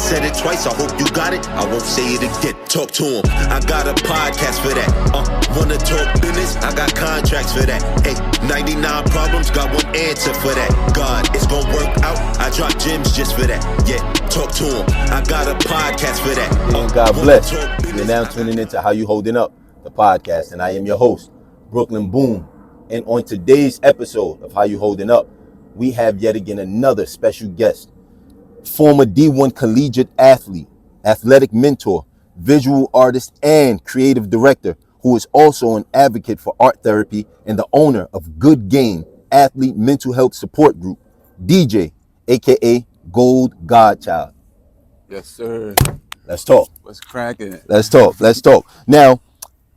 said it twice, I hope you got it. I won't say it again. Talk to him. I got a podcast for that. Wanna talk business? I got contracts for that. Hey, 99 problems, got one answer for that. God, it's gonna work out. I drop gems just for that. Yeah, talk to him. I got a podcast for that. And God bless. You're now tuning into How You Holding Up, the podcast, and I am your host, BrooklynBoon. And on today's episode of How You Holding Up, we have yet again another special guest, former D1 collegiate athlete, athletic mentor, visual artist, and creative director, who is also an advocate for art therapy and the owner of GoodGame Athlete Mental Health Support Group, DJ, aka Godchild. Yes, sir. Let's talk. What's cracking? Let's talk. Now,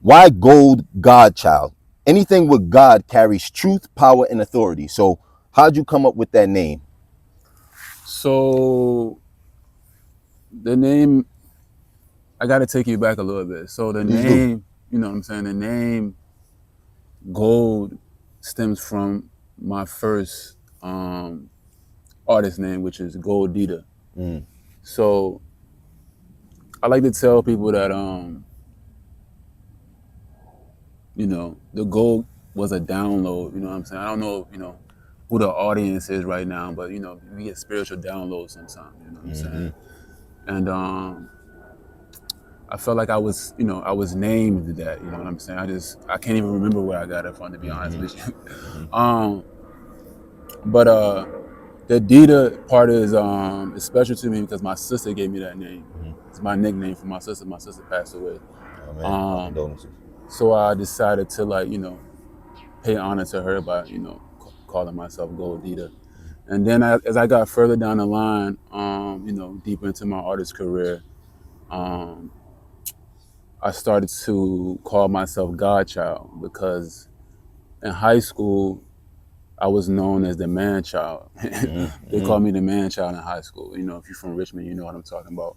why Godchild? Anything with God carries truth, power, and authority. So how'd you come up with that name? So the name, I got to take you back a little bit. So the name, you know what I'm saying? The name Gold stems from my first artist name, which is Gold Dita. So I like to tell people that, you know, the gold was a download, you know what I'm saying? I don't know, you know, who the audience is right now, but, you know, we get spiritual downloads sometimes, you know what I'm saying? And I felt like I was named that, you know what I'm saying? I can't even remember where I got it from, to be honest with you. But the Dita part is special to me because my sister gave me that name. It's my nickname for my sister. My sister passed away. Oh, man. So I decided to, like, you know, pay honor to her by, you know, calling myself Gold Dita. And then as I got further down the line, you know, deeper into my artist career, I started to call myself Godchild because in high school, I was known as the man child. They called me the man child in high school. You know, if you're from Richmond, you know what I'm talking about.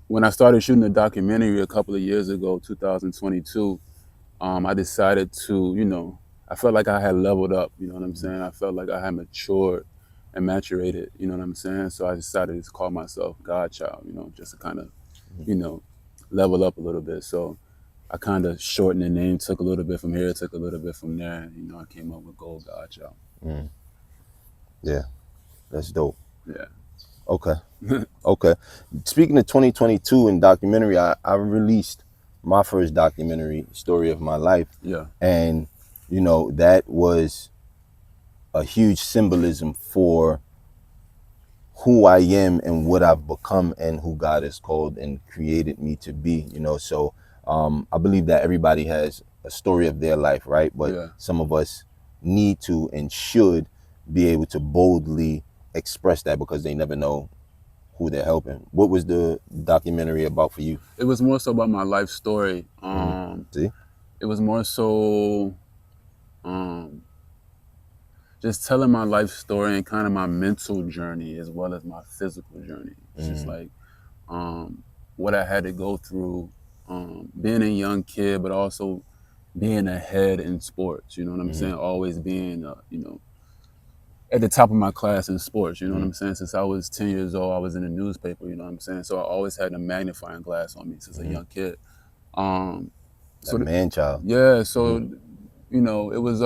When I started shooting a documentary a couple of years ago, 2022, I decided to, you know, I felt like I had leveled up, you know what I'm saying? I felt like I had matured and maturated, you know what I'm saying? So I decided to call myself Godchild, you know, just to kind of, you know, level up a little bit. So I kind of shortened the name, took a little bit from here, took a little bit from there, and, you know, I came up with Gold Godchild. Yeah, that's dope. Yeah. Okay. Okay. Speaking of 2022 and documentary, I released my first documentary, Story of My Life. Yeah. And, you know, that was a huge symbolism for who I am and what I've become and who God has called and created me to be, you know. So I believe that everybody has a story of their life, right? But some of us need to and should be able to boldly express that because they never know who they're helping. What was the documentary about for you? It was more so about my life story. See? It was more so just telling my life story and kind of my mental journey as well as my physical journey. It's just like what I had to go through being a young kid, but also being ahead in sports, you know what I'm saying? Always being, you know, at the top of my class in sports, you know what I'm saying? Since I was 10 years old, I was in the newspaper, you know what I'm saying? So I always had a magnifying glass on me since a young kid. So the man child. Yeah, so, you know, it was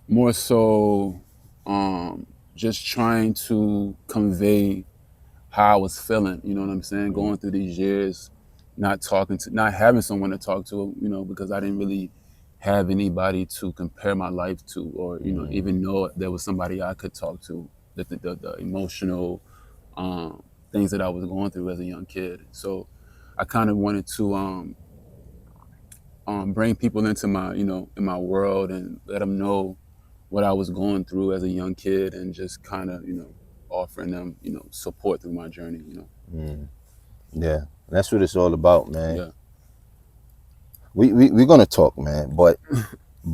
more so just trying to convey how I was feeling, you know what I'm saying? Going through these years, not having someone to talk to, you know, because I didn't really have anybody to compare my life to, or, you know, even know there was somebody I could talk to, the emotional things that I was going through as a young kid. So I kind of wanted to bring people into my, you know, in my world and let them know what I was going through as a young kid and just kind of, you know, offering them, you know, support through my journey, you know. Yeah, that's what it's all about, man. Yeah. We're gonna talk, man, but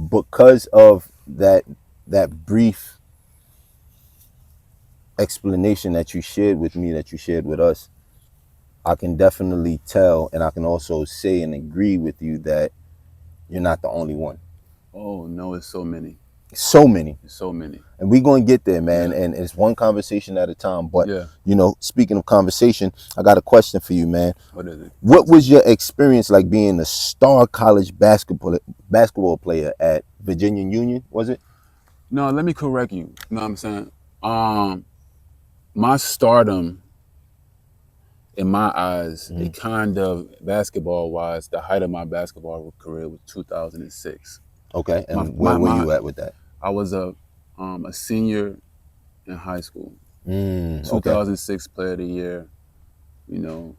because of that brief explanation that you shared with me, that you shared with us, I can definitely tell, and I can also say and agree with you that you're not the only one. Oh no, it's so many. So many. So many. And we're going to get there, man. Yeah. And it's one conversation at a time. But, Yeah. you know, speaking of conversation, I got a question for you, man. What is it? What was your experience like being a star college basketball player at Virginia Union, was it? No, let me correct you. You know what I'm saying? My stardom, in my eyes, it kind of, basketball-wise, the height of my basketball career was 2006. Okay. And where were you at with that? I was a senior in high school. Okay. 2006 Player of the Year. You know,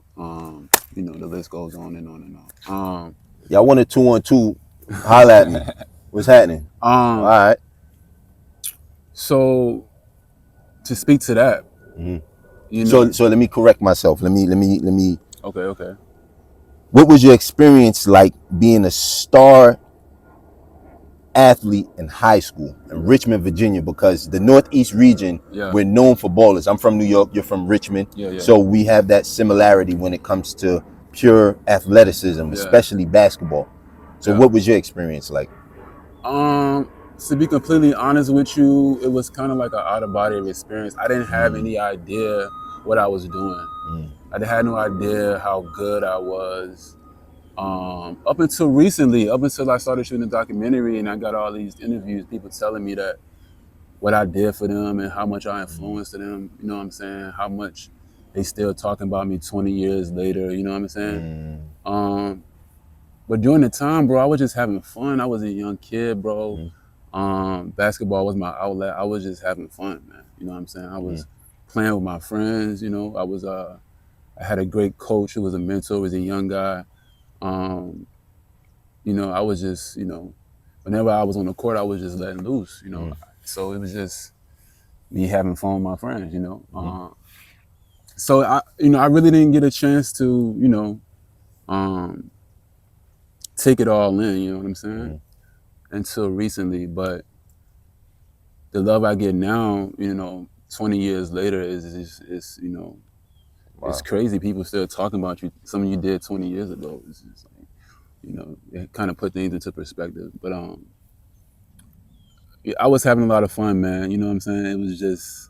the list goes on and on and on. Y'all wanted 2-on-2. Holla at me. What's happening? All right. So to speak to that, you know. So let me correct myself. Let me. Okay. What was your experience like being a star athlete in high school in Richmond, Virginia? Because the Northeast region, we're known for ballers. I'm from New York. You're from Richmond. Yeah. So we have that similarity when it comes to pure athleticism, especially basketball. So what was your experience like? To be completely honest with you, it was kind of like an out-of-body experience. I didn't have any idea what I was doing. I had no idea how good I was. Up until recently, up until I started shooting a documentary and I got all these interviews, people telling me that what I did for them and how much I influenced them, you know what I'm saying? How much they still talking about me 20 years later, you know what I'm saying? But during the time, bro, I was just having fun. I was a young kid, bro. Basketball was my outlet. I was just having fun, man. You know what I'm saying? I was playing with my friends, you know. I had a great coach who was a mentor, was a young guy. You know, I was just, you know, whenever I was on the court, I was just letting loose, you know. So it was just me having fun with my friends, you know. So I really didn't get a chance to, you know, take it all in, you know what I'm saying? Until recently. But the love I get now, you know, 20 years later is you know, it's crazy. People still talking about you. Something you did 20 years ago. It's just like, you know, it kind of put things into perspective. But I was having a lot of fun, man. You know what I'm saying? It was just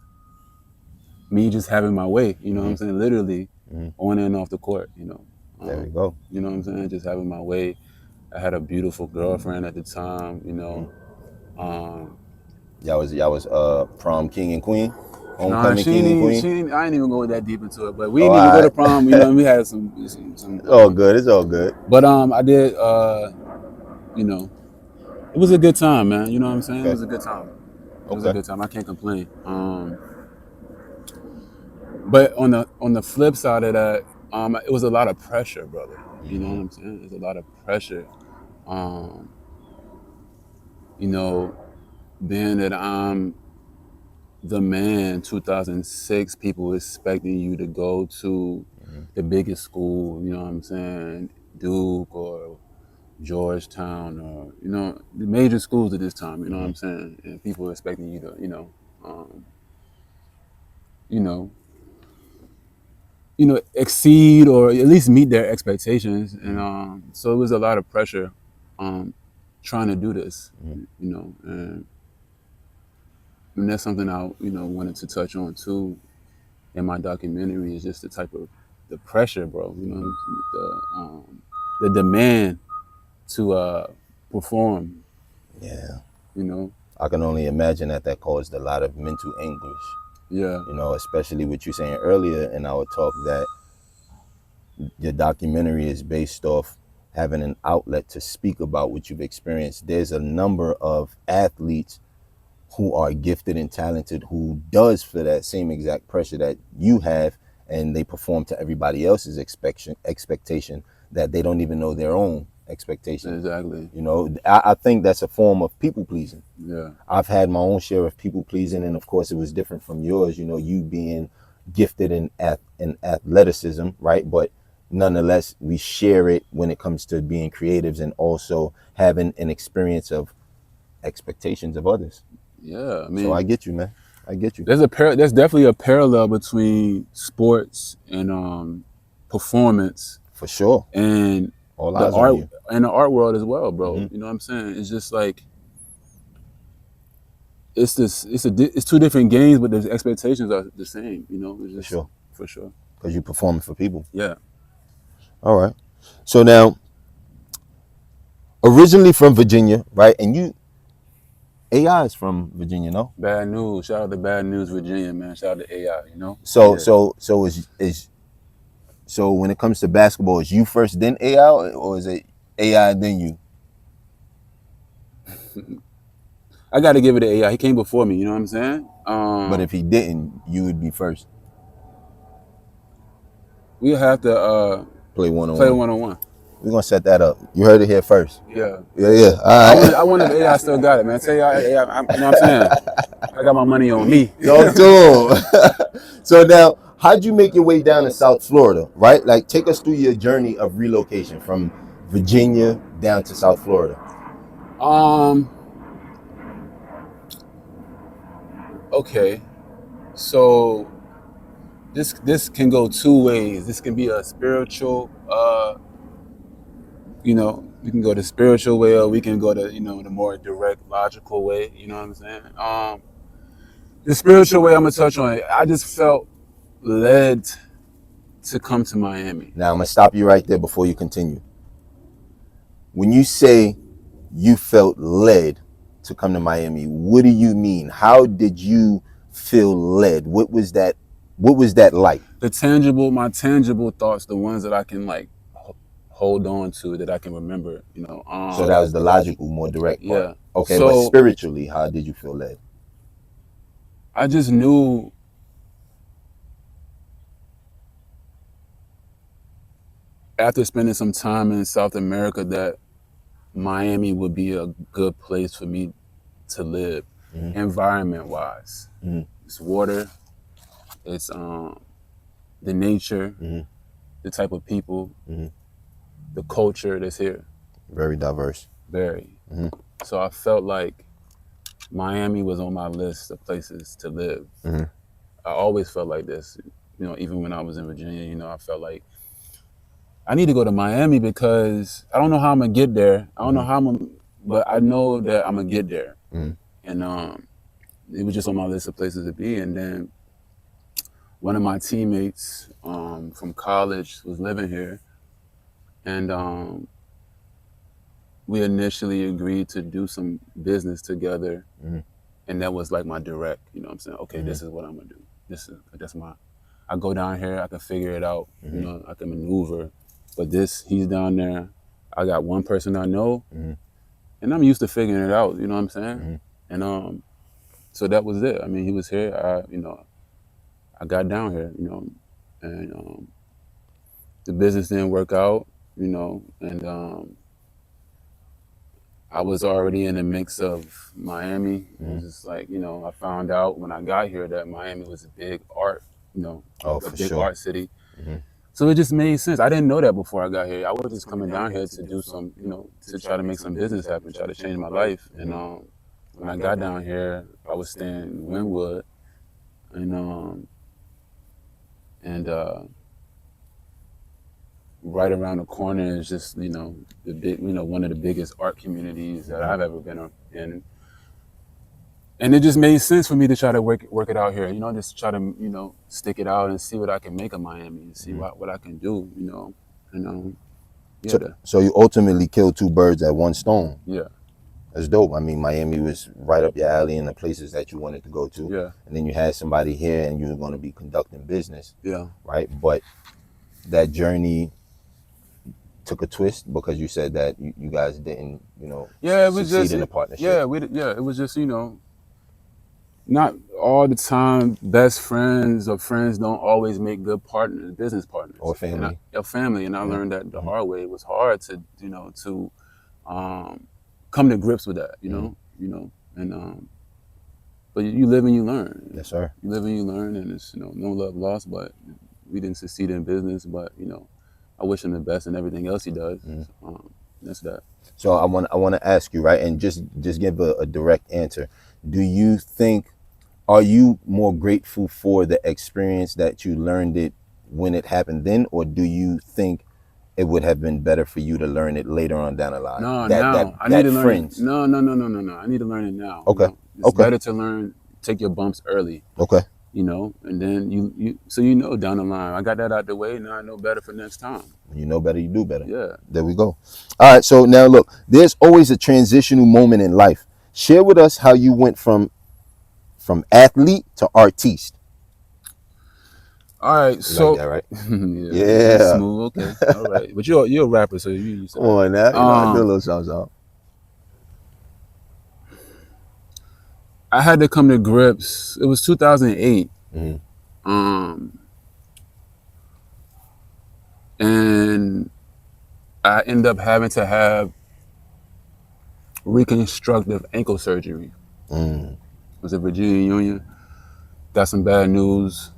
me just having my way. You know what I'm saying? Literally on and off the court. You know. There we go. You know what I'm saying? Just having my way. I had a beautiful girlfriend at the time. You know. Y'all was prom king and queen, homecoming king and queen. I ain't even go that deep into it, but we didn't even go to prom. You know, we had some. It's all good. It's all good. But I did. You know, it was a good time, man. You know what I'm saying? It was a good time. It was a good time. I can't complain. But on the flip side of that, it was a lot of pressure, brother. You know what I'm saying? There's a lot of pressure. You know, being that I'm the man, 2006, people expecting you to go to the biggest school, you know what I'm saying, Duke or Georgetown or, you know, the major schools at this time, you know what I'm saying, and people expecting you to, you know, exceed or at least meet their expectations, and so it was a lot of pressure, trying to do this, you know, and that's something I, you know, wanted to touch on too in my documentary is just the pressure, bro. You know, the demand to perform. Yeah. You know. I can only imagine that caused a lot of mental anguish. Yeah. You know, especially what you saying earlier in our talk that your documentary is based off having an outlet to speak about what you've experienced. There's a number of athletes who are gifted and talented who does feel that same exact pressure that you have, and they perform to everybody else's expectation that they don't even know their own expectation. Exactly. You know, I think that's a form of people pleasing. Yeah. I've had my own share of people pleasing, and of course it was different from yours, you know, you being gifted in athleticism, right? But nonetheless, we share it when it comes to being creatives and also having an experience of expectations of others. Yeah, I mean, so I get you, man. I get you. There's definitely a parallel between sports and performance, for sure, and all the art and the art world as well, bro. You know what I'm saying? It's just like it's two different games, but the expectations are the same. You know, it's just, for sure. Because you're performing for people. Yeah. All right. So now, originally from Virginia, right? And you, AI is from Virginia, no? Bad News. Shout out to Bad News, Virginia, man. Shout out to AI. You know. So so when it comes to basketball, is you first then AI, or is it AI then you? I got to give it to AI. He came before me. You know what I'm saying? But if he didn't, you would be first. We'll have to play one on one. We're gonna set that up. You heard it here first. Yeah. Yeah. All right. I wonder if AI still got it, man. Tell y'all, AI, you know what I'm saying? I got my money on me. Talk to him. So now, how'd you make your way down to South Florida, right? Like, take us through your journey of relocation from Virginia down to South Florida. Okay. So this can go two ways. This can be a spiritual, you know, we can go the spiritual way, or we can go the, you know, the more direct, logical way. You know what I'm saying? The spiritual way, I'm gonna touch on it. I just felt led to come to Miami. Now I'm gonna stop you right there before you continue. When you say you felt led to come to Miami, what do you mean? How did you feel led? What was that like? My tangible thoughts, the ones that I can like hold on to, that I can remember, you know. So that was the logical, more direct part. Yeah. Okay, so, but spiritually, how did you feel led? I just knew after spending some time in South America that Miami would be a good place for me to live, environment-wise. It's water, it's the nature, the type of people, the culture that's here. Very diverse. Very. So I felt like Miami was on my list of places to live. I always felt like this, you know, even when I was in Virginia, you know, I felt like I need to go to Miami because I don't know how I'm gonna get there. I don't know how but I know that I'm gonna get there. And it was just on my list of places to be. And then one of my teammates from college was living here, and we initially agreed to do some business together, and that was like my direct, you know what I'm saying? Okay, this is what I'm gonna do. I go down here, I can figure it out, you know, I can maneuver. But he's down there, I got one person I know, and I'm used to figuring it out, you know what I'm saying? And so that was it. I mean, he was here, I got down here, you know, and the business didn't work out, you know, and I was already in the mix of Miami. It was just like, you know, I found out when I got here that Miami was a big art, you know, a big art city. So it just made sense. I didn't know that before I got here. I was just coming down here to do some, you know, to try to make some business happen, try to change my life. And when I got down here, I was staying in Wynwood, and right around the corner is just, you know, one of the biggest art communities that I've ever been in. And it just made sense for me to try to work it out here, you know, just try to, you know, stick it out and see what I can make of Miami and see what I can do, you know. And so you ultimately killed two birds at one stone. Yeah. That's dope. I mean, Miami was right up your alley in the places that you wanted to go to. Yeah. And then you had somebody here and you were going to be conducting business. Yeah. Right. But that journey took a twist because you said that you guys didn't, you know, it was succeed just in the partnership. It was just, you know, not all the time best friends or friends don't always make good partners, business partners. Or family. And I learned that the hard way. It was hard to, you know, to come to grips with that, you know, and but you live and you learn. Yes, sir. You live and you learn, and it's, you know, no love lost, but we didn't succeed in business, but, you know, I wish him the best in everything else he does. That's that. So I want to ask you, right, and just give a direct answer. Do you think, are you more grateful for the experience that you learned it when it happened then, or do you think it would have been better for you to learn it later on down the line? No, now I need to learn it. No. I need to learn it now. Okay. You know? It's better to take your bumps early. Okay. You know, and then you down the line, I got that out the way. Now I know better for next time. You know better, you do better. Yeah. There we go. All right. So now look, there's always a transitional moment in life. Share with us how you went from athlete to artiste. All right, so like that, right? yeah, smooth. Okay, all right. But you're a rapper, so you come on now, I do a little something. I had to come to grips. It was 2008. And I ended up having to have reconstructive ankle surgery. I was at Virginia Union. Got some bad news.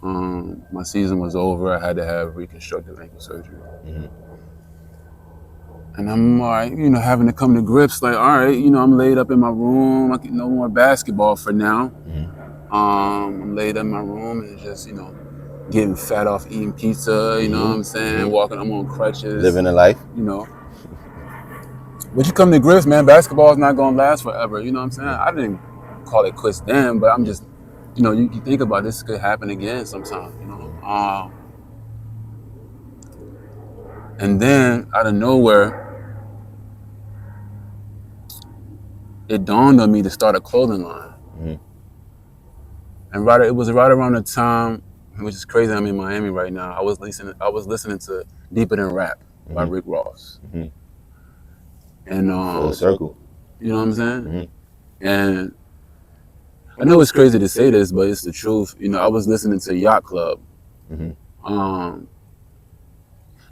My season was over. I had to have reconstructive ankle surgery. And I'm like, having to come to grips, like, all right, I'm laid up in my room. I get no more basketball for now. I'm laid up in my room and just, getting fat off eating pizza, you know what I'm saying? Walking, I'm on crutches. Living a life. But you come to grips, man, basketball is not going to last forever, you know what I'm saying? I didn't call it quits then, but I'm just, you think about this could happen again sometime, And then, out of nowhere, it dawned on me to start a clothing line. And it was right around the time, which is crazy, I'm in Miami right now, I was listening to Deeper Than Rap by Rick Ross. And full circle. You know what I'm saying? And I know it's crazy to say this, but it's the truth. I was listening to Yacht Club.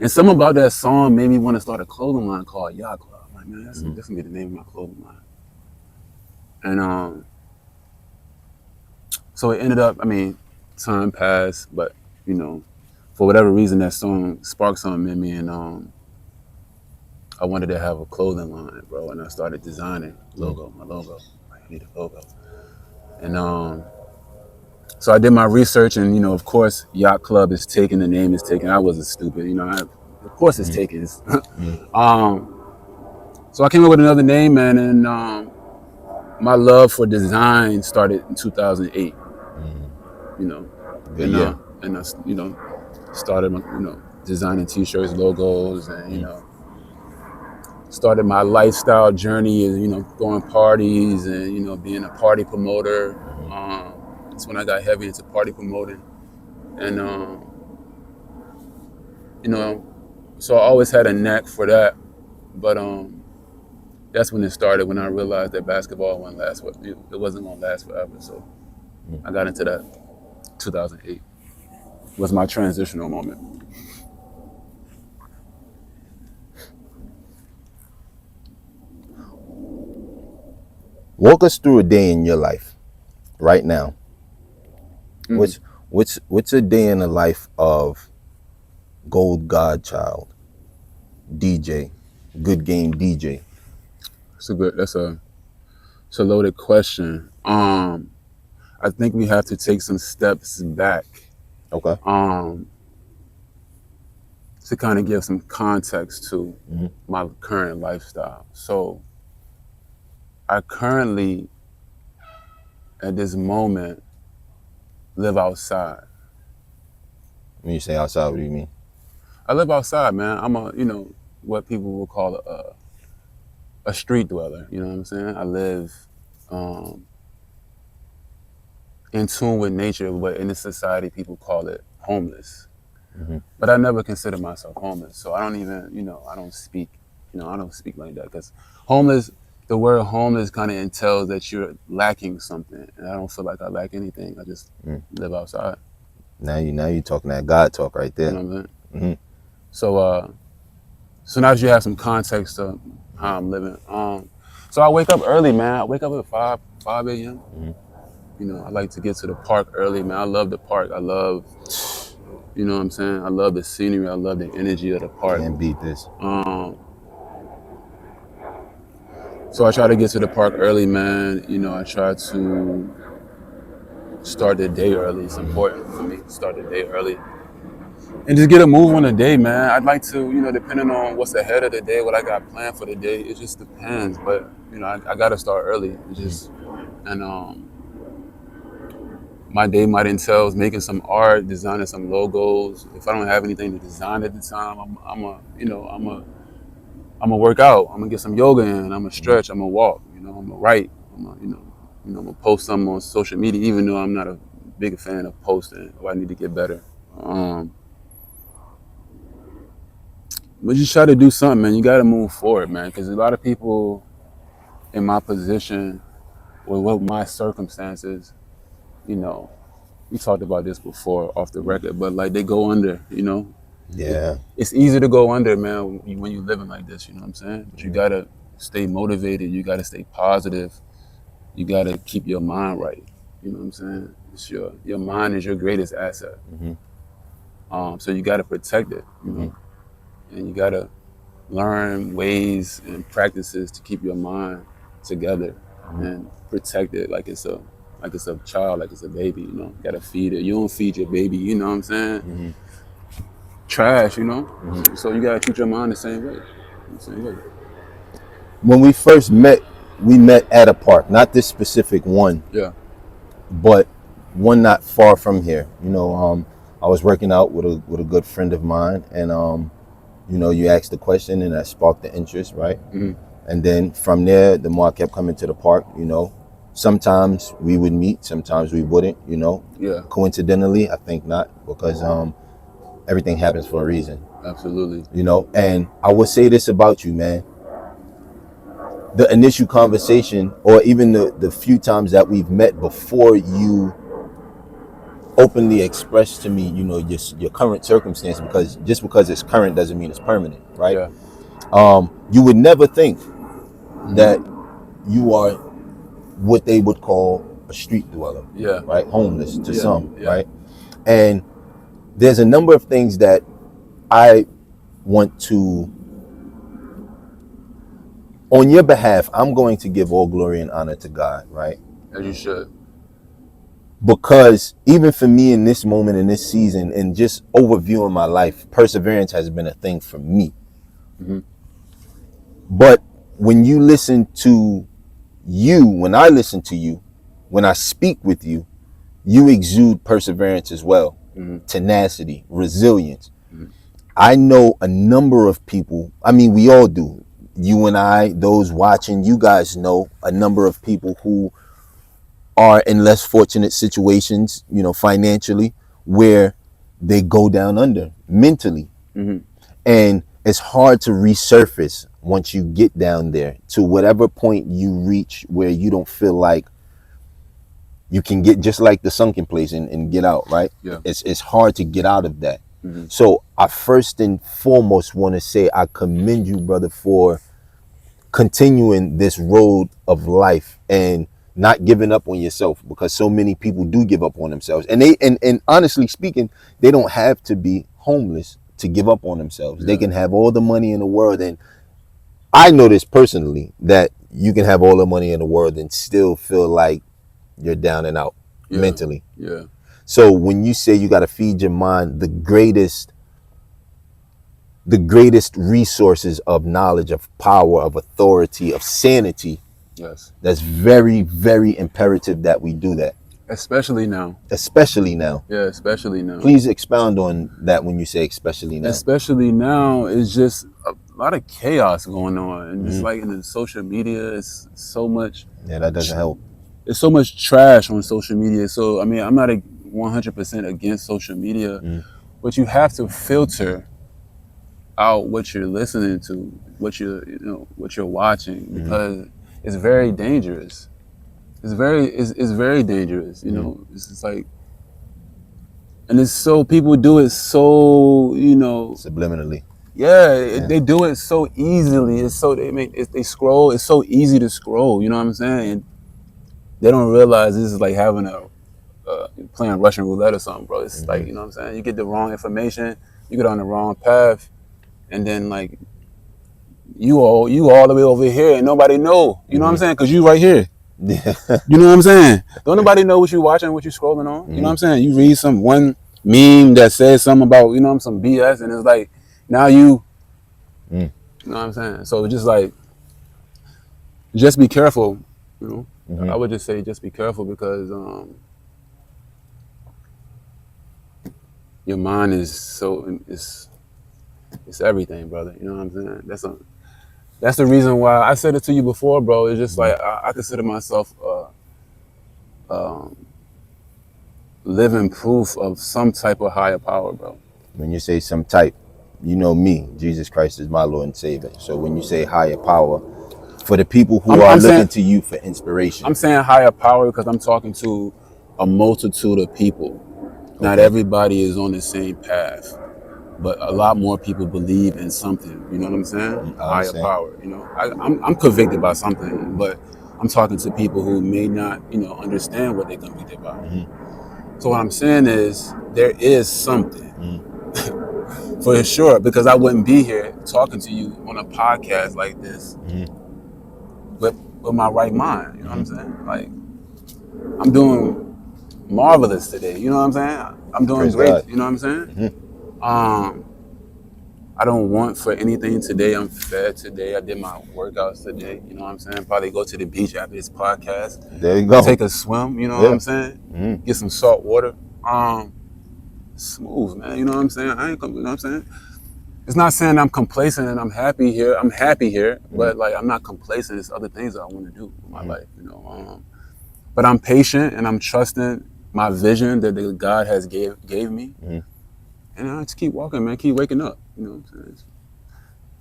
And something about that song made me want to start a clothing line called Yacht Club. I'm like, man, that's gonna be the name of my clothing line. And so it ended up, time passed, but for whatever reason that song sparked something in me, and I wanted to have a clothing line, bro, and I started designing my logo. I need a logo. And so I did my research, and of course, Yacht Club is taken. The name is taken. I wasn't stupid, of course it's taken. So I came up with another name, man, and my love for design started in 2008. And I started, designing T-shirts, logos, and started my lifestyle journey, going parties and being a party promoter. That's when I got heavy into party promoting, and so I always had a knack for that. But that's when it started, when I realized that basketball wasn't gonna last forever. So I got into that. 2008 was my transitional moment. Walk us through a day in your life right now. What's a day in the life of Godchild, DJ, GoodGame DJ? That's a loaded question. I think we have to take some steps back. Okay. To kind of give some context to my current lifestyle. So I currently, at this moment, live outside. When you say outside, what do you mean? I live outside, man. I'm what people will call a street dweller. You know what I'm saying? I live in tune with nature, but in this society, people call it homeless. But I never consider myself homeless. So I don't even, I don't speak like that, because the word homeless kind of entails that you're lacking something. And I don't feel like I lack anything. I just live outside. Now you're talking that God talk right there. You know what I'm saying? So now that you have some context to how I'm living. So I wake up early, man. I wake up at 5 a.m. I like to get to the park early, man. I love the park. I love, you know what I'm saying? I love the scenery. I love the energy of the park. Can't beat this. So I try to get to the park early, man. I try to start the day early. It's important for me to start the day early. and just get a move on the day, man. I'd like to, depending on what's ahead of the day, what I got planned for the day, it just depends. But I got to start early. My day might entail making some art, designing some logos. If I don't have anything to design at the time, I'm gonna work out. I'm gonna get some yoga in. I'm gonna stretch. I'm gonna walk. I'm gonna write. I'm gonna post something on social media, even though I'm not a big fan of posting. I need to get better. But you try to do something, man. You got to move forward, man. Because a lot of people in my position, or with my circumstances, we talked about this before off the record, but like they go under, Yeah. It's easy to go under, man, when you're living like this, you know what I'm saying? But you got to stay motivated. You got to stay positive. You got to keep your mind right. You know what I'm saying? It's your mind is your greatest asset. So you got to protect it, and you got to learn ways and practices to keep your mind together and protect it like it's a child, like it's a baby, You got to feed it. You don't feed your baby, you know what I'm saying? Trash, So you got to treat your mind the same way. When we first met, we met at a park, not this specific one. Yeah. But one not far from here. I was working out with a good friend of mine, and you asked the question, and that sparked the interest, right? And then from there, the more I kept coming to the park, sometimes we would meet, sometimes we wouldn't. Yeah. Coincidentally, I think not, because everything happens for a reason. Absolutely. And I would say this about you, man. The initial conversation, or even the few times that we've met before you openly expressed to me, your current circumstance, because just because it's current doesn't mean it's permanent, right? Yeah. You would never think that you are what they would call a street dweller, Yeah. right? Homeless to some, yeah. right? And there's a number of things that I want to, on your behalf, I'm going to give all glory and honor to God, right? As you should. Because even for me in this moment, in this season, and just overviewing my life, perseverance has been a thing for me. But when you listen to when I listen to you, when I speak with you, you exude perseverance as well. Tenacity, resilience. I know a number of people, we all do. You and I, those watching, you guys know a number of people who are in less fortunate situations, financially, where they go down under mentally. And it's hard to resurface once you get down there to whatever point you reach where you don't feel like you can get just like the sunken place and get out, right? Yeah. It's hard to get out of that. So I first and foremost want to say I commend you, brother, for continuing this road of life and not giving up on yourself, because so many people do give up on themselves. And and honestly speaking, they don't have to be homeless to give up on themselves. They can have all the money in the world. And I know this personally, that you can have all the money in the world and still feel like you're down and out mentally. Yeah. So when you say you got to feed your mind, the greatest resources of knowledge, of power, of authority, of sanity, Yes. that's very, very imperative that we do that. Especially now. Especially now. Yeah, especially now. Please expound on that when you say especially now. Especially now, it's just a lot of chaos going on. And just like in the social media, it's so much. Yeah, that doesn't help. There's so much trash on social media. So, I'm not 100% against social media, but you have to filter out what you're listening to, what you're watching, because it's very dangerous. It's very dangerous, It's just like, and it's so, people do it so, Subliminally. Yeah, they do it so easily. It's so, they scroll. It's so easy to scroll. You know what I'm saying? And they don't realize this is like having playing Russian roulette or something, bro. It's like, you know what I'm saying? You get the wrong information, you get on the wrong path, and then like you all the way over here and nobody know. You know what I'm saying? Because you right here. Yeah. You know what I'm saying? Don't nobody know what you watching, what you scrolling on. You know what I'm saying? You read one meme that says something about, you know, some BS, and it's like, now you know what I'm saying? So just like, just be careful, you know. I would just say just be careful, because your mind is so, it's everything, brother. You know what I'm saying? That's the reason why I said it to you before, bro. It's just like, I consider myself living proof of some type of higher power, bro. When you say some type, you know me, Jesus Christ is my Lord and Savior. So when you say higher power, for the people who are looking to you for inspiration. I'm saying higher power because I'm talking to a multitude of people. Not everybody is on the same path, but a lot more people believe in something. You know what I'm saying? Higher power. You know, I'm convicted by something, but I'm talking to people who may not, you know, understand what they're convicted by. So what I'm saying is, there is something for sure, because I wouldn't be here talking to you on a podcast like this with my right mind. You know what I'm saying? Like, I'm doing marvelous today. You know what I'm saying? I'm doing Praise great. God. You know what I'm saying? I don't want for anything today. I'm fed today. I did my workouts today. You know what I'm saying? Probably go to the beach after this podcast. There you go. Take a swim. You know what I'm saying? Get some salt water. Smooth, man. You know what I'm saying? You know what I'm saying? It's not saying I'm complacent and I'm happy here. I'm happy here, but like, I'm not complacent. There's other things that I want to do in my life. You know, but I'm patient and I'm trusting my vision that God has gave me. And I just keep walking, man. Keep waking up. You know what I'm saying?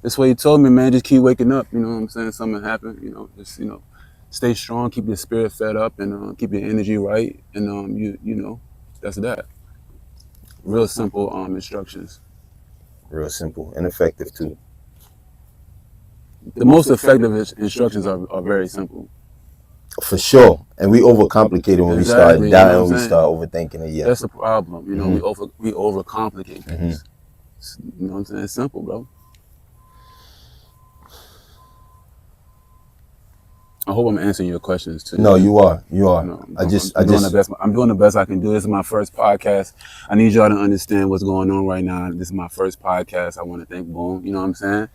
This way he told me, man, just keep waking up. You know what I'm saying? Something happened. You know, just, you know, stay strong, keep your spirit fed up, and keep your energy right. And you know, that's that. Real simple instructions. Real simple and effective too. The most effective instructions are very simple. For sure. And we overcomplicate it when we start doubting, when we start overthinking it. That's the problem. You know, we overcomplicate things. You know what I'm saying? It's simple, bro. I hope I'm answering your questions too. No, you are. You are. No, I'm doing the best I can do. This is my first podcast. I need y'all to understand what's going on right now. This is my first podcast. I want to thank Boom. You know what I'm saying?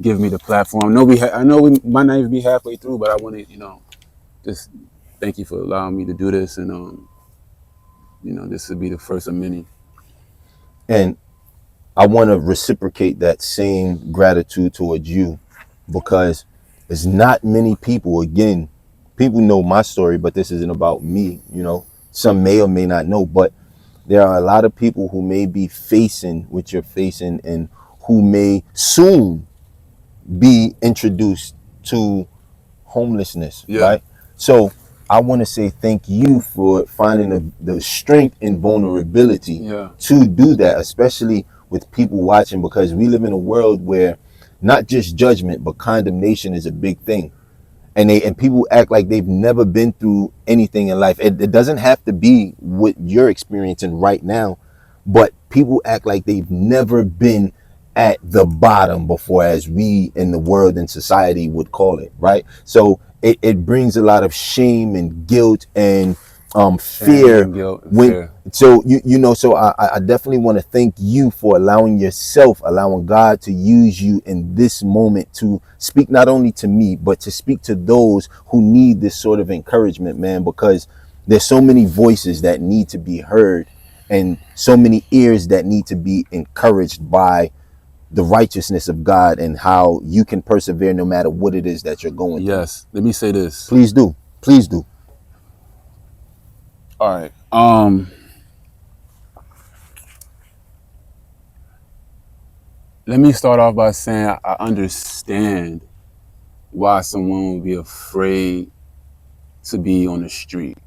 Give me the platform. I know we might not even be halfway through, but I want to, you know, just thank you for allowing me to do this. And you know, this would be the first of many. And I want to reciprocate that same gratitude towards you, because there's not many people, again, people know my story, but this isn't about me, you know. Some may or may not know, but there are a lot of people who may be facing what you're facing and who may soon be introduced to homelessness, right? So I want to say thank you for finding the strength and vulnerability to do that, especially with people watching, because we live in a world where not just judgment, but condemnation is a big thing. And people act like they've never been through anything in life. It doesn't have to be what you're experiencing right now, but people act like they've never been at the bottom before, as we in the world and society would call it, right? So it brings a lot of shame and guilt and fear. So you know, so I definitely want to thank you for allowing God to use you in this moment to speak not only to me, but to speak to those who need this sort of encouragement, man, because there's so many voices that need to be heard and so many ears that need to be encouraged by the righteousness of God and how you can persevere no matter what it is that you're going through. Yes. Let me say this. Please do. Please do. All right. Let me start off by saying I understand why someone would be afraid to be on the street.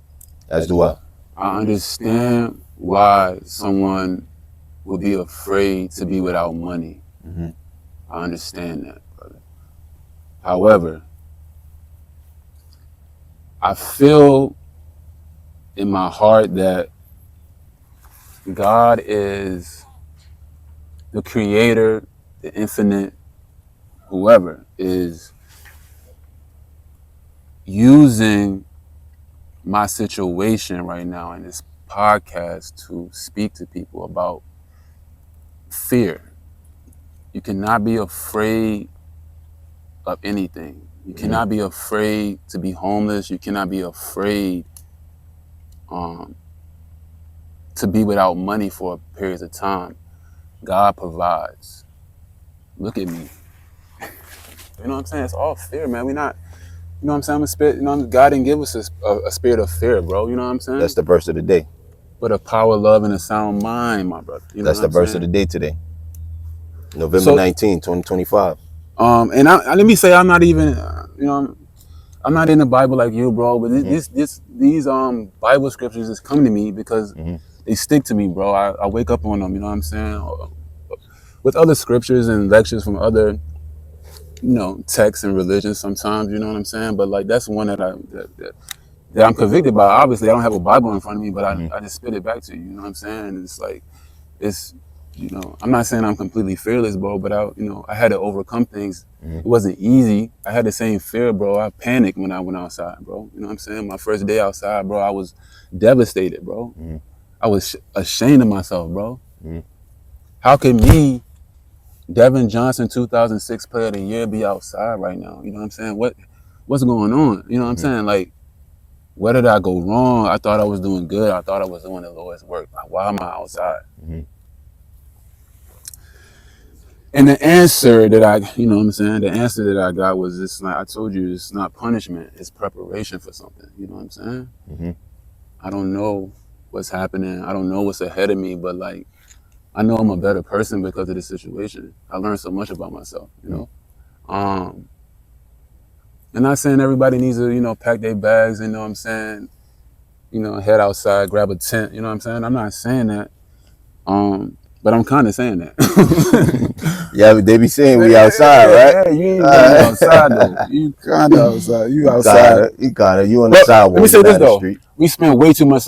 As do I. I understand why someone would be afraid to be without money. I understand that, brother. However, I feel in my heart that God is the creator, the infinite, whoever is using my situation right now in this podcast to speak to people about fear. You cannot be afraid of anything. You cannot be afraid to be homeless. You cannot be afraid to be without money for periods of time. God provides. Look at me. You know what I'm saying? It's all fear, man. We not, you know what I'm saying? I'm a spirit, God didn't give us a spirit of fear, bro. You know what I'm saying? That's the verse of the day. But a power, love, and a sound mind, my brother. You know That's what the I'm verse saying? of the day today. November 19, 2025. And let me say, I'm not even, I'm not in the Bible like you, bro. But these Bible scriptures just come to me because they stick to me, bro. I wake up on them. You know what I'm saying? With other scriptures and lectures from other, texts and religions sometimes. You know what I'm saying? But like that's one that I'm convicted by. Obviously, I don't have a Bible in front of me, but I just spit it back to you. You know what I'm saying? And it's like it's. I'm not saying I'm completely fearless, bro, but I had to overcome things. It wasn't easy. I had the same fear, bro. I panicked when I went outside, bro. You know what I'm saying? My first day outside, bro, I was devastated, bro. I was ashamed of myself, bro. How could me, Devin Johnson, 2006 Player of the Year, be outside right now? You know what I'm saying? What's going on? You know what I'm saying? Like, where did I go wrong? I thought I was doing good. I thought I was doing the Lord's work. Why am I outside? And the answer that the answer that I got was this, like I told you, it's not punishment, it's preparation for something. You know what I'm saying? I don't know what's happening. I don't know what's ahead of me, but like, I know I'm a better person because of this situation. I learned so much about myself, And not saying everybody needs to, pack their bags, you know what I'm saying? Head outside, grab a tent, you know what I'm saying? I'm not saying that. But I'm kind of saying that. Yeah, they be saying we outside, right? Yeah, you ain't really outside though. You kind of outside. You outside. You on the sidewalk. Let me say this though. Street. We spent way too much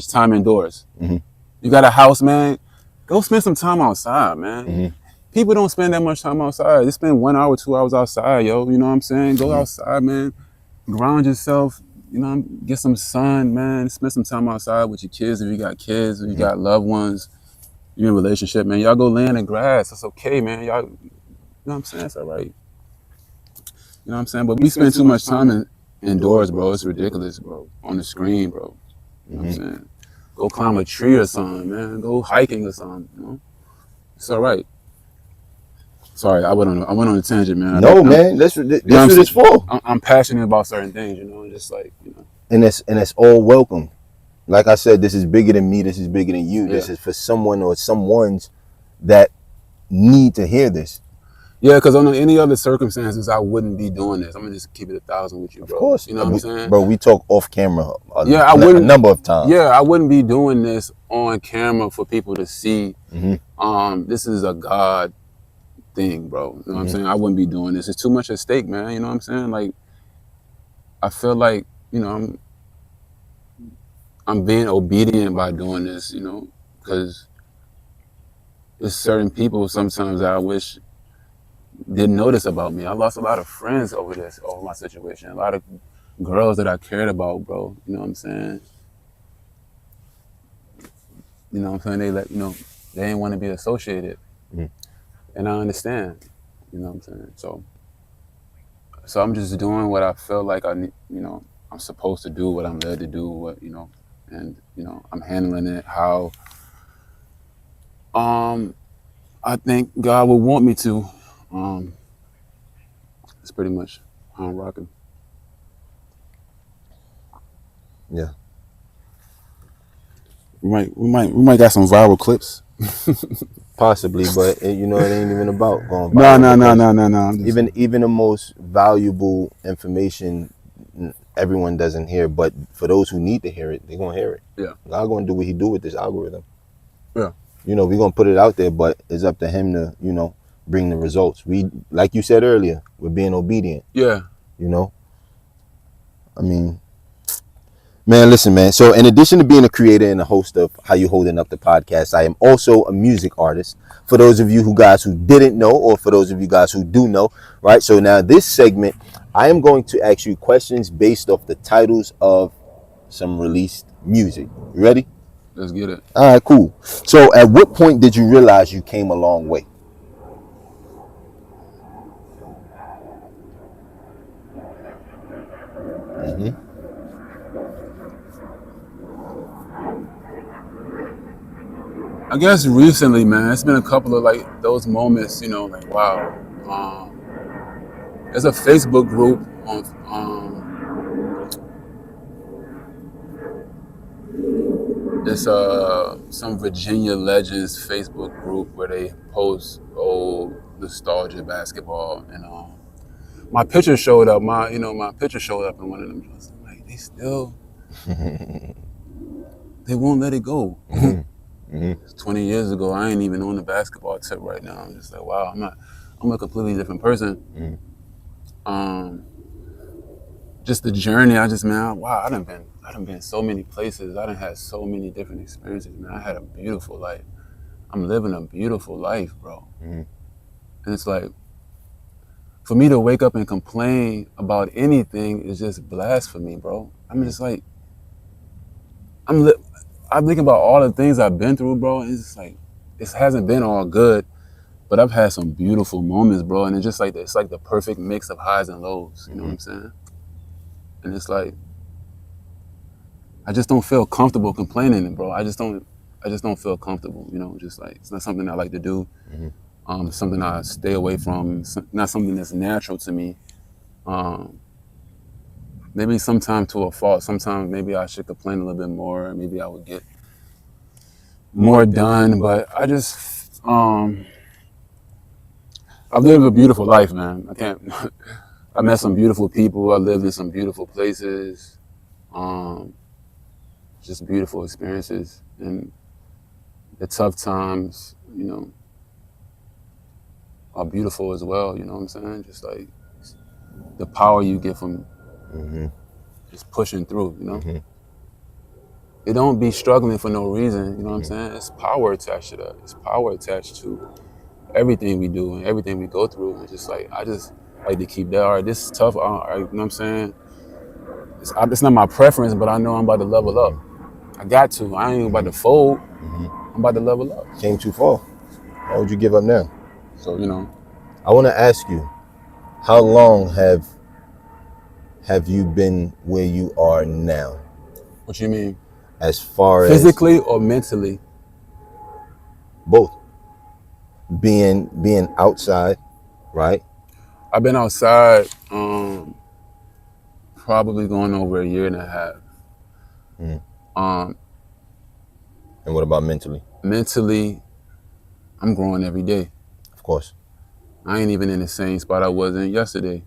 time indoors. You got a house, man. Go spend some time outside, man. People don't spend that much time outside. They spend 1 hour, 2 hours outside, yo. You know what I'm saying? Go outside, man. Ground yourself. Get some sun, man. Spend some time outside with your kids if you got kids, if you got loved ones. You in a relationship, man. Y'all go lay in the grass. That's okay, man. Y'all, you know what I'm saying? It's all right. You know what I'm saying? But we spend too much time indoors, bro. It's ridiculous, bro. On the screen, bro. You know what I'm saying? Go climb a tree or something, man. Go hiking or something, It's all right. Sorry, I went on a tangent, man. No, man. That's what it's for. I'm passionate about certain things, just like, And it's all welcome. Like I said, this is bigger than me. This is bigger than you. Yeah. This is for someone or someone's that need to hear this. Yeah, because under any other circumstances, I wouldn't be doing this. I'm going to just keep it 1,000 with you, bro. Of course. You know what I'm saying? Bro, we talk off camera a number of times. Yeah, I wouldn't be doing this on camera for people to see. This is a God thing, bro. You know what I'm saying? I wouldn't be doing this. It's too much at stake, man. You know what I'm saying? Like, I feel like, I'm being obedient by doing this, because there's certain people sometimes that I wish didn't know this about me. I lost a lot of friends over my situation. A lot of girls that I cared about, bro. You know what I'm saying? You know what I'm saying? They didn't want to be associated. And I understand. You know what I'm saying? So I'm just doing what I feel like I'm supposed to do, what I'm led to do, and I'm handling it how I think God would want me to. It's pretty much how I'm rocking. Yeah. We might got some viral clips. Possibly, but it ain't even about going viral. No. Even the most valuable information, everyone doesn't hear. But for those who need to hear it, they're gonna hear it. Yeah. God gonna do what He do with this algorithm. Yeah. We're gonna put it out there, but it's up to Him to bring the results. We, like you said earlier, we're being obedient. Yeah. I mean, man, listen, man. So in addition to being a creator and a host of How You Holding Up the podcast, I am also a music artist. For those of you who didn't know, or for those of you guys who do know, right? So now this segment, I am going to ask you questions based off the titles of some released music. You ready? Let's get it. All right, cool. So at what point did you realize you came a long way? I guess recently, man, it's been a couple of like those moments, you know, like wow. There's a Facebook group on it's some Virginia Legends Facebook group where they post old nostalgia basketball, and my picture showed up. My picture showed up in one of them. I was like, they still they won't let it go. 20 years ago, I ain't even on the basketball tip right now. I'm just like, wow, I'm a completely different person. Just the journey, I done been so many places. I done had so many different experiences, man. I had a beautiful life. I'm living a beautiful life, bro. And it's like, for me to wake up and complain about anything is just blasphemy, bro. I'm just like, I'm thinking about all the things I've been through, bro. And it's just like, it hasn't been all good, but I've had some beautiful moments, bro. And it's just like, it's like the perfect mix of highs and lows. You know what I'm saying? And it's like, I just don't feel comfortable complaining, bro. I just don't feel comfortable, you know, just like, it's not something I like to do. Something I stay away from, not something that's natural to me. Maybe sometimes to a fault. Sometimes maybe I should complain a little bit more. Maybe I would get more done, but I just, I've lived a beautiful life, man. I met some beautiful people. I lived in some beautiful places. Just beautiful experiences, and the tough times, you know, are beautiful as well. You know what I'm saying? Just like the power you get from just pushing through. You know, it don't be struggling for no reason. You know what I'm saying? It's power attached to that. It's power attached to everything we do and everything we go through. And just like, I just like to keep that. All right, this is tough. All right, you know what I'm saying? It's not my preference, but I know I'm about to level up. I got to. I ain't about to fold. I'm about to level up. Came too far. Why would you give up now? So, you know. I want to ask you, how long have you been where you are now? What you mean? As far physically or mentally? Both. Being outside, right? I've been outside probably going over a year and a half. And what about mentally? Mentally, I'm growing every day. Of course. I ain't even in the same spot I was in yesterday.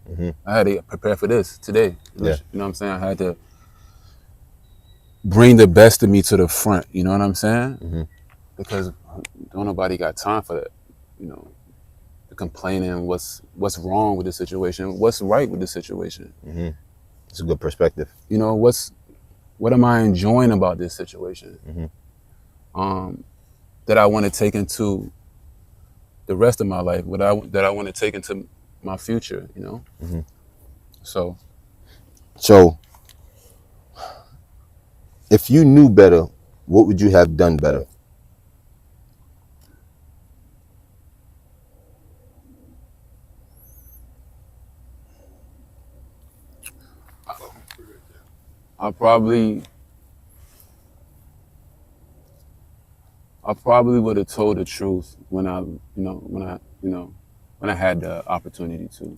I had to prepare for this today. You know what I'm saying? I had to bring the best of me to the front. You know what I'm saying? Because don't nobody got time for that. You know, the complaining, what's wrong with the situation, what's right with the situation. It's a good perspective. You know, what am I enjoying about this situation? That I want to take into the rest of my life, that I want to take into my future, you know? So if you knew better, what would you have done better? I probably would have told the truth when I had the opportunity to.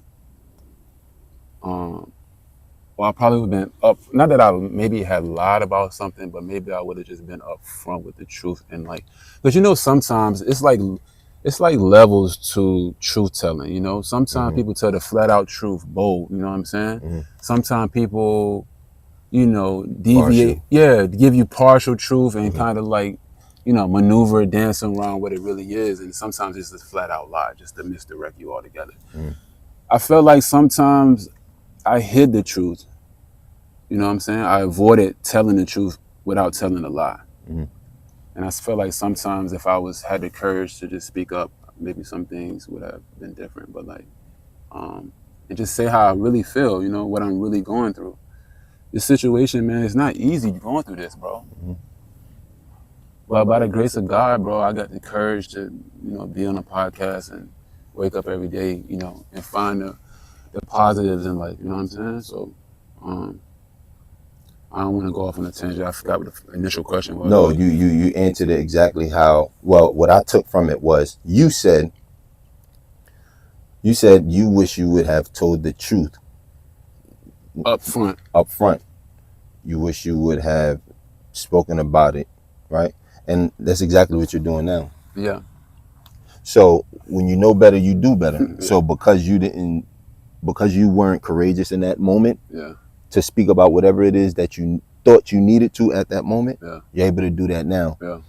Well, I probably would have been up. Not that I maybe had lied about something, but maybe I would have just been upfront with the truth, and like, because you know, sometimes it's like levels to truth telling. You know, sometimes people tell the flat out truth, bold. You know what I'm saying? Sometimes people, you know, deviate. Give you partial truth and kind of like, you know, maneuver, dance around what it really is, and sometimes it's just flat out lie, just to misdirect you altogether. I felt like sometimes I hid the truth. You know what I'm saying? I avoided telling the truth without telling a lie. And I felt like sometimes if I had the courage to just speak up, maybe some things would have been different. But like, and just say how I really feel, you know, what I'm really going through. this situation, man, it's not easy going through this, bro. But by the grace of God, bro, I got the courage to, be on a podcast and wake up every day, and find the positives in life. You know what I'm saying? So, I don't want to go off on a tangent. I forgot what the initial question was. No, you answered it exactly how. Well, what I took from it was you said you wish you would have told the truth up front. You wish you would have spoken about it, right? And that's exactly what you're doing now. Yeah. So when you know better, you do better. Yeah. So because you weren't courageous in that moment, yeah, to speak about whatever it is that you thought you needed to at that moment, yeah, you're able to do that now. Yeah.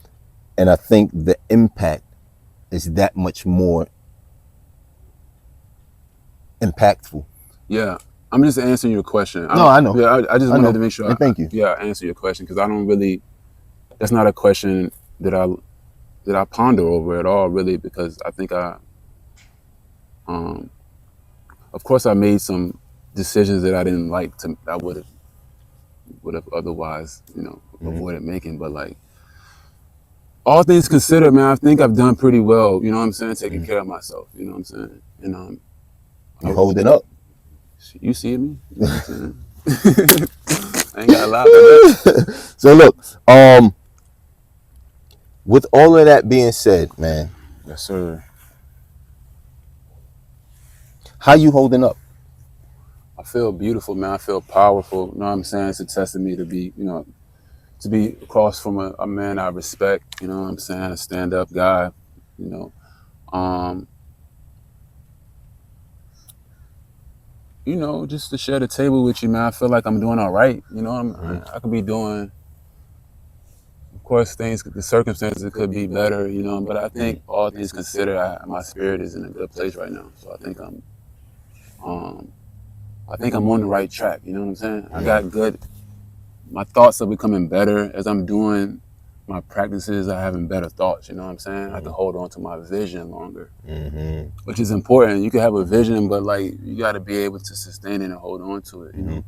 And I think the impact is that much more impactful. Yeah. I'm just answering your question. I know. Yeah, I just wanted to make sure and thank you. Answer your question, because I don't really, that's not a question that I ponder over at all, really, because I think of course I made some decisions that I didn't like I would have otherwise, avoided making, but like, all things considered, man, I think I've done pretty well, you know what I'm saying, taking care of myself, you know what I'm saying, and you holding up. You see me? You know what I'm saying? I ain't got a lot of that. So look, with all of that being said, man. Yes, sir. How you holding up? I feel beautiful, man. I feel powerful. You know what I'm saying? It's a test of me to be, to be across from a man I respect, you know what I'm saying? A stand-up guy, just to share the table with you, man. I feel like I'm doing all right. I could be doing, of course, the circumstances could be better, but I think all things considered, my spirit is in a good place right now. So I think I'm on the right track, you know what I'm saying? I got my thoughts are becoming better as I'm doing my practices. I'm having better thoughts, you know what I'm saying? I can hold on to my vision longer, which is important. You can have a vision, but like, you got to be able to sustain it and hold on to it, you know?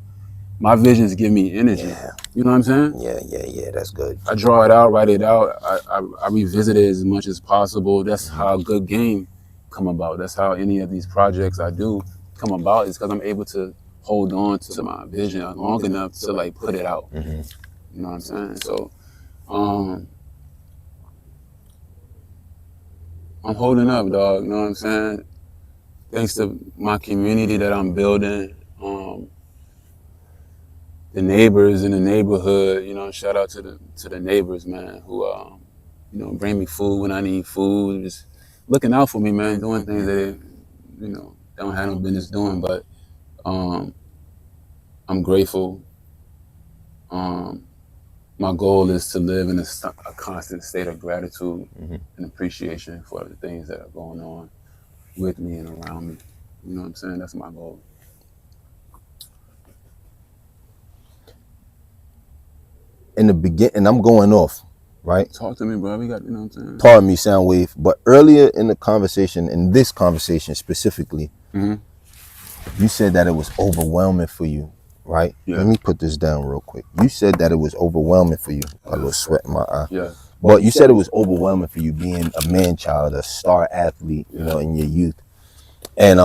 My visions give me energy. Yeah. You know what I'm saying? Yeah, that's good. I draw it out, write it out. I revisit it as much as possible. That's how GoodGame come about. That's how any of these projects I do come about, is because I'm able to hold on to my vision long enough to like put it out. You know what I'm saying? So I'm holding up, dog. You know what I'm saying? Thanks to my community that I'm building, the neighbors in the neighborhood, shout out to the neighbors, man, who bring me food when I need food, just looking out for me, man, doing things that they, don't have no business doing. But I'm grateful. My goal is to live in a constant state of gratitude and appreciation for the things that are going on with me and around me. You know what I'm saying? That's my goal. In the beginning, and I'm going off, right? Talk to me, bro. We got, you know what I'm saying? Pardon me, Soundwave, but earlier in the conversation, in this conversation specifically, you said that it was overwhelming for you, right? Yeah. Let me put this down real quick. You said that it was overwhelming for you. Got a little sweat in my eye. Yeah. But you said it was overwhelming for you being a man-child, a star athlete, in your youth. And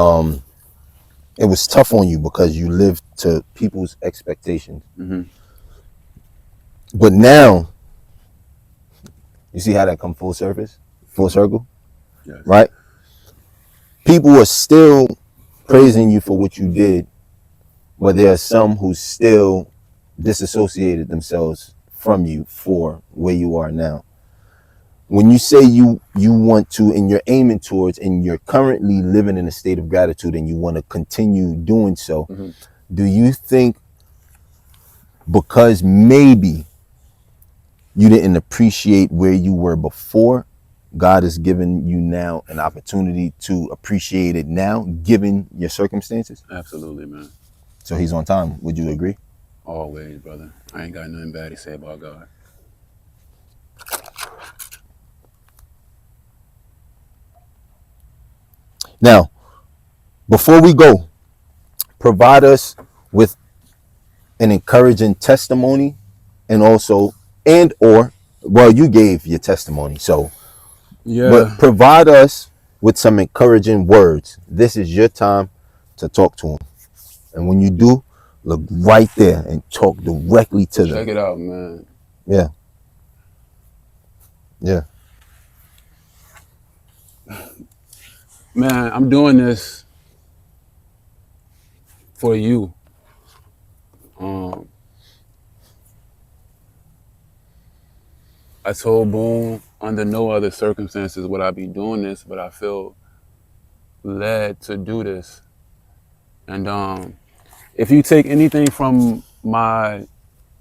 it was tough on you because you lived to people's expectations. But now, you see how that come full circle? Yes. Right? People are still praising you for what you did, but there are some who still disassociated themselves from you for where you are now. When you say you want to, and you're aiming towards, and you're currently living in a state of gratitude, and you want to continue doing so, do you think because maybe you didn't appreciate where you were before, God has given you now an opportunity to appreciate it now, given your circumstances? Absolutely, man. So he's on time. Would you agree? Always, brother. I ain't got nothing bad to say about God. Now, before we go, provide us with an encouraging testimony, and also, and or, well, you gave your testimony, so, but Yeah. provide us with some encouraging words. This is your time to talk to them. And when you do, look right there and talk directly to them. Check it out, man. Yeah. Yeah. Man, I'm doing this for you. I told Boone under no other circumstances would I be doing this, but I feel led to do this. And if you take anything from my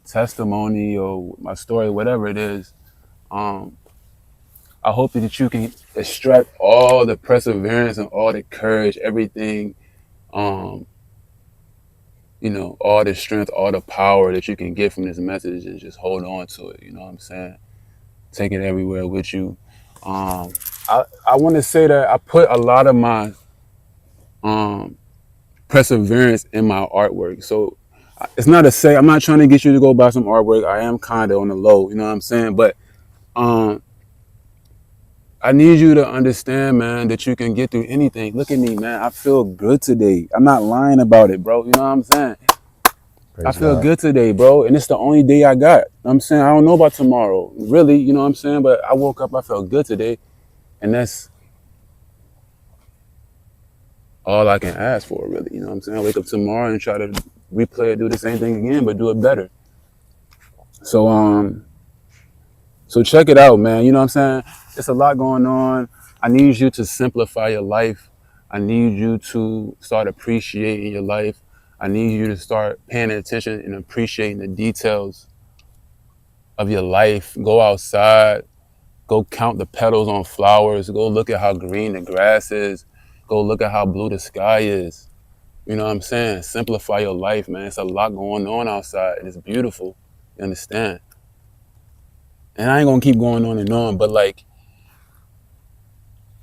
testimony or my story, whatever it is, I hope that you can extract all the perseverance and all the courage, everything, you know, all the strength, all the power that you can get from this message, and just hold on to it. You know what I'm saying? Take it everywhere with you. I want to say that I put a lot of my perseverance in my artwork. So it's not to say I'm not trying to get you to go buy some artwork. I am kind of on the low, you know what I'm saying? But I need you to understand, man, that you can get through anything. Look at me, man. I feel good today. I'm not lying about it, bro. You know what I'm saying? Praise I feel God. good today, bro. And it's the only day I got. I'm saying I don't know about tomorrow, really, you know what I'm saying? But I woke up, I felt good today. And that's all I can ask for, really. You know what I'm saying? I wake up tomorrow and try to replay it, do the same thing again, but do it better. So check it out, man. You know what I'm saying? It's a lot going on. I need you to simplify your life. I need you to start appreciating your life. I need you to start paying attention and appreciating the details of your life. Go outside. Go count the petals on flowers. Go look at how green the grass is. Go look at how blue the sky is. You know what I'm saying? Simplify your life, man. It's a lot going on outside, and it's beautiful. You understand? And I ain't gonna keep going on and on, but like,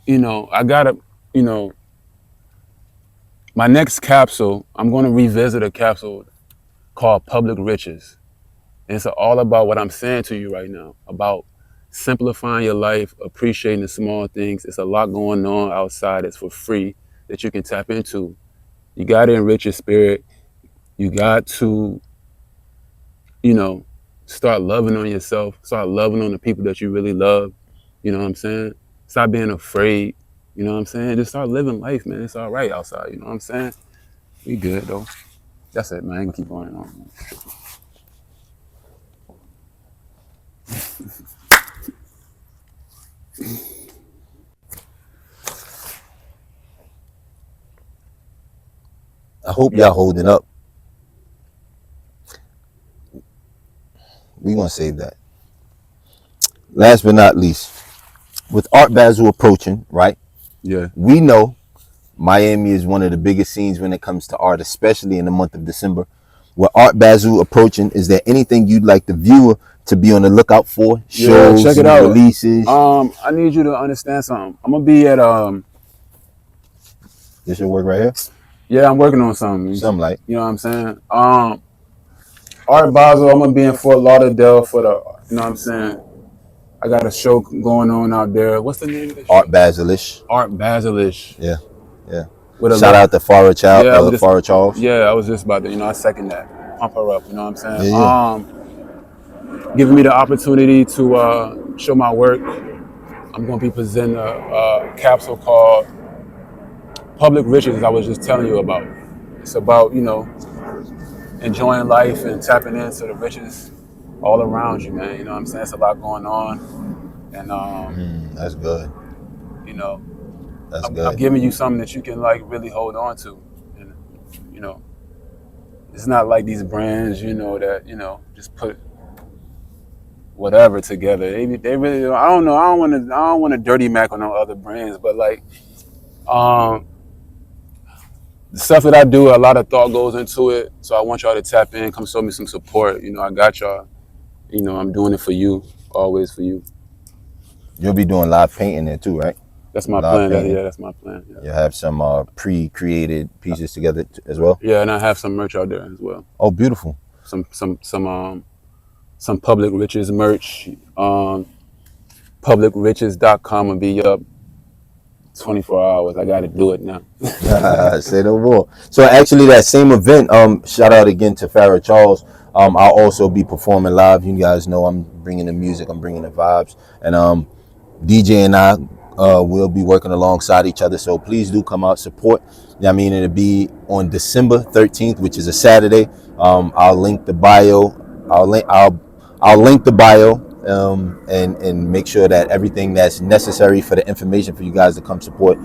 you know, I gotta, you know, my next capsule, I'm gonna revisit a capsule called Public Riches. And it's all about what I'm saying to you right now, about simplifying your life, appreciating the small things. It's a lot going on outside that's for free that you can tap into. You gotta enrich your spirit. You got to, you know, start loving on yourself, start loving on the people that you really love. You know what I'm saying? Stop being afraid. You know what I'm saying? Just start living life, man. It's all right outside. You know what I'm saying? We good, though. That's it, man. I ain't gonna keep going on, man. I hope y'all holding up. We gonna save that. Last but not least, with Art Basel approaching, right? Yeah. We know Miami is one of the biggest scenes when it comes to art, especially in the month of December. With Art Basel approaching, is there anything you'd like the viewer to be on the lookout for? Shows, check it out. releases? I need you to understand something. I'm gonna be at This your work right here? Yeah, I'm working on something. Something like. You know what I'm saying? Art Basel, I'm gonna be in Fort Lauderdale for the, you know what I'm saying? I got a show going on out there. What's the name of the show? Art Baselish. Art Baselish. Yeah, yeah. With Shout out to Farrah Child, yeah, Farrah Charles. Yeah, I was just about to, you know, I second that. Pump her up, you know what I'm saying? Yeah. Giving me the opportunity to show my work. I'm gonna be presenting a capsule called Public Riches, as I was just telling you about. It's about, you know, enjoying life and tapping into the riches all around you, man. You know what I'm saying? It's a lot going on. And that's good. You know, that's good. I'm giving you something that you can like really hold on to. And you know, it's not like these brands, you know, that, you know, just put whatever together. They really, I don't know. I don't want to dirty Mac on no other brands, but like the stuff that I do, a lot of thought goes into it. So I want y'all to tap in, come show me some support. You know, I got y'all. You know, I'm doing it for you, always for you. You'll be doing live painting there too, right? That's my plan. Yeah, that's my plan. Yeah. You have some pre-created pieces together as well? Yeah, and I have some merch out there as well. Oh, beautiful. some Public Riches merch. Publicriches.com will be up 24 hours. I got to do it now. Say no more. So actually, that same event. Shout out again to Farrah Charles. I'll also be performing live. You guys know I'm bringing the music. I'm bringing the vibes, and DJ and I will be working alongside each other. So please do come out, support. I mean, it'll be on December 13th, which is a Saturday. I'll link the bio. I'll link the bio. And make sure that everything that's necessary for the information for you guys to come support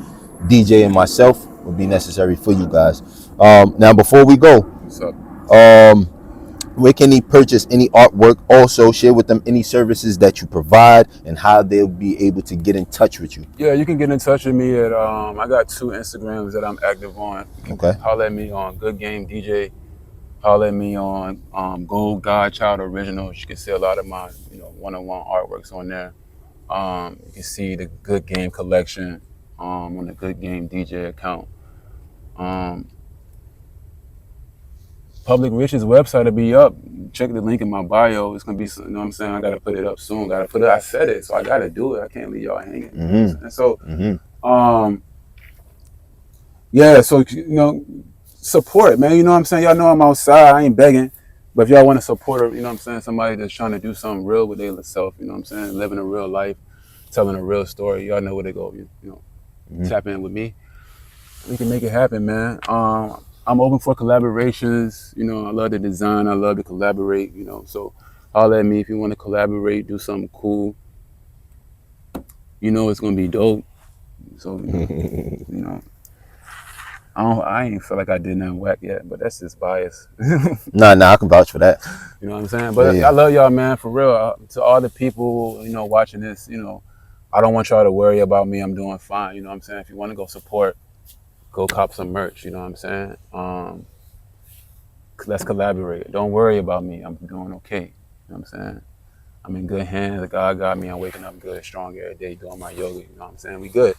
DJ and myself will be necessary for you guys. Now, before we go, What's up? Where can he purchase any artwork? Also, share with them any services that you provide and how they'll be able to get in touch with you. Yeah, you can get in touch with me at, I got 2 Instagrams that I'm active on. You can holler at me on GoodGame DJ. Holler at me on Godchild Originals. You can see a lot of my one-on-one artworks on there. You can see the GoodGame collection on the GoodGame DJ account. Public Riches website will be up. Check the link in my bio. It's gonna be, you know what I'm saying? I gotta put it up soon. I said it, so I gotta do it. I can't leave y'all hanging. Mm-hmm. And so, yeah. So support, man. You know what I'm saying? Y'all know I'm outside. I ain't begging, but if y'all want to support, you know what I'm saying? Somebody that's trying to do something real with their self. You know what I'm saying? Living a real life, telling a real story. Y'all know where to go. Tap in with me. We can make it happen, man. I'm open for collaborations. I love the design. I love to collaborate. So holler at me if you want to collaborate, do something cool. It's gonna be dope. So I ain't feel like I did nothing whack yet, but that's just bias. Nah, I can vouch for that. You know what I'm saying? But yeah. I love y'all, man, for real. To all the people, watching this, I don't want y'all to worry about me. I'm doing fine. You know what I'm saying? If you want to go support, go cop some merch. You know what I'm saying? Let's collaborate. Don't worry about me. I'm doing okay. You know what I'm saying? I'm in good hands. God got me. I'm waking up good, strong every day, doing my yoga. You know what I'm saying? We good.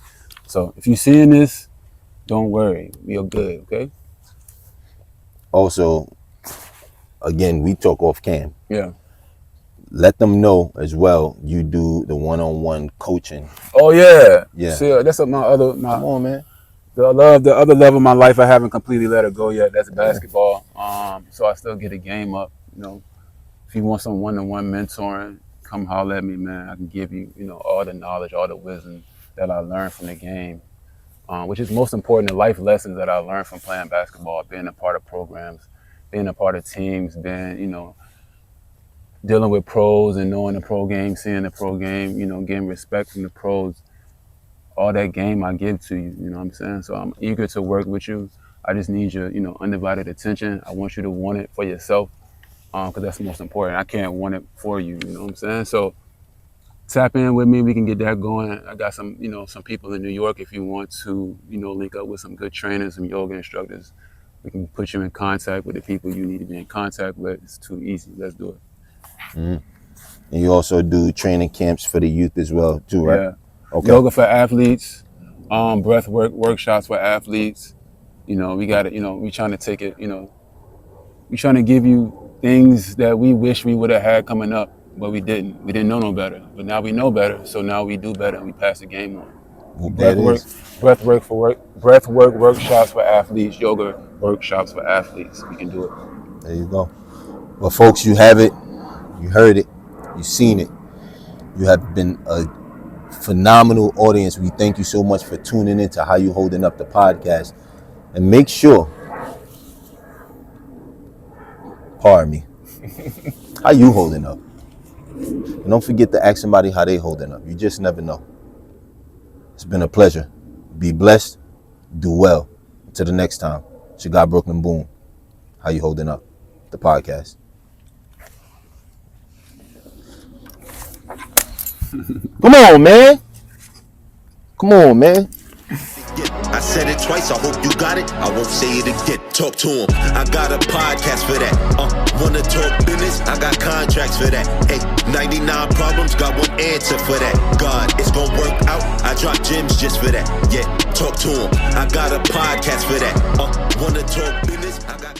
So if you're seeing this, don't worry. We are good, okay? Also, again, we talk off cam. Yeah. Let them know as well you do the one-on-one coaching. Oh, yeah. Yeah. See, that's Come on, man. The other love of my life, I haven't completely let it go yet. That's basketball. So I still get a game up. If you want some one-on-one mentoring, come holler at me, man. I can give you, all the knowledge, all the wisdom that I learned from the game, which is most important, the life lessons that I learned from playing basketball, being a part of programs, being a part of teams, being, dealing with pros and knowing the pro game, seeing the pro game, getting respect from the pros. All that game I give to you, you know what I'm saying? So I'm eager to work with you. I just need your, undivided attention. I want you to want it for yourself, because that's the most important. I can't want it for you, you know what I'm saying? So tap in with me. We can get that going. I got some, some people in New York. If you want to, link up with some good trainers, some yoga instructors, we can put you in contact with the people you need to be in contact with. It's too easy. Let's do it. Mm-hmm. And you also do training camps for the youth as well, too, right? Yeah. Okay. Yoga for athletes, breath workshops for athletes. We got it, we trying to take it, we trying to give you things that we wish we would have had coming up, but we didn't. We didn't know no better. But now we know better, so now we do better and we pass the game on. Breath work workshops for athletes, yoga workshops for athletes. We can do it. There you go. Well, folks, you have it. You heard it. You've seen it. You have been a phenomenal audience. We thank you so much for tuning in to How You Holding Up, the podcast. And make sure, pardon me, how you holding up? And don't forget to ask somebody how they holding up. You just never know. It's been a pleasure. Be blessed. Do well. Until the next time. It's your guy, BrooklynBoon. How You Holding Up, the podcast. Come on, man. Come on, man. I said it twice, I hope you got it. I won't say it again. Talk to him. I got a podcast for that. Wanna talk business? I got contracts for that. Hey, 99 problems, got one answer for that. God, it's gonna work out. I drop gems just for that. Yeah, talk to him. I got a podcast for that. Wanna talk business? I got